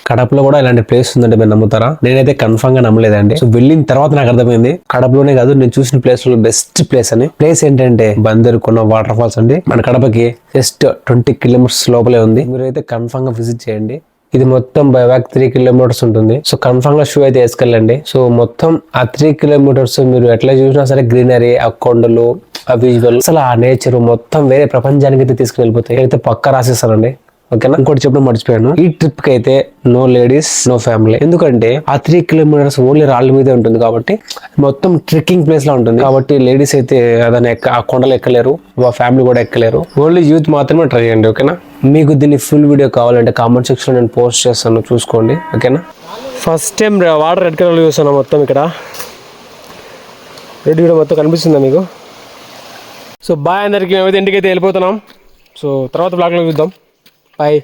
కడపలో కూడా ఇలాంటి ప్లేస్ ఉందంటే మీరు నమ్ముతారా? నేనైతే కన్ఫర్మ్ గా నమ్మలేదండి. సో వెళ్ళిన తర్వాత నాకు అర్థమైంది కడపలోనే కాదు నేను చూసిన ప్లేస్ లో బెస్ట్ ప్లేస్ అని. ప్లేస్ ఏంటంటే బందరుకున్న వాటర్ ఫాల్స్ అండి. మన కడపకి జస్ట్ 20 కిలోమీటర్స్ లోపలే ఉంది. మీరైతే కన్ఫర్మ్ గా విజిట్ చేయండి. ఇది మొత్తం బై వాక్ 3 కిలోమీటర్స్ ఉంటుంది. సో కన్ఫర్మ్ గా షూ అయితే వేసుకెళ్ళండి. సో మొత్తం ఆ 3 కిలోమీటర్స్ మీరు ఎట్లా చూసినా సరే గ్రీనరీ, ఆ కొండలు, ఆ విజువల్, అసలు ఆ నేచర్ మొత్తం వేరే ప్రపంచానికి అయితే తీసుకువెళ్ళిపోతాయి. అయితే పక్కా రాసేస్తానండి. ఓకేనా? ఇంకోటి చెప్పడం మర్చిపోయాను. ఈ ట్రిప్ కి అయితే నో లేడీస్, నో ఫ్యామిలీ. ఎందుకంటే ఆ 3 కిలోమీటర్స్ ఓన్లీ రాళ్ళ మీదే ఉంటుంది కాబట్టి మొత్తం ట్రెక్కింగ్ ప్లేస్ లా ఉంటుంది కాబట్టి లేడీస్ అయితే అదని ఆ కొండలు ఎక్కలేరు, ఫ్యామిలీ కూడా ఎక్కలేరు. ఓన్లీ యూత్ మాత్రమే ట్రై చేయండి. ఓకేనా? మీకు దీన్ని ఫుల్ వీడియో కావాలంటే కామెంట్ సెక్షన్ లో నేను పోస్ట్ చేస్తాను, చూసుకోండి. ఓకేనా? First time water red colour చూస్తాను మొత్తం ఇక్కడ. రెడ్ వీడియో మొత్తం కనిపిస్తుందా మీకు? సో బాయ్ అందరికి, మేమైతే ఇంటికైతే వెళ్ళిపోతున్నాం. సో తర్వాత బ్లాగ్లో చూద్దాం. బాయ్.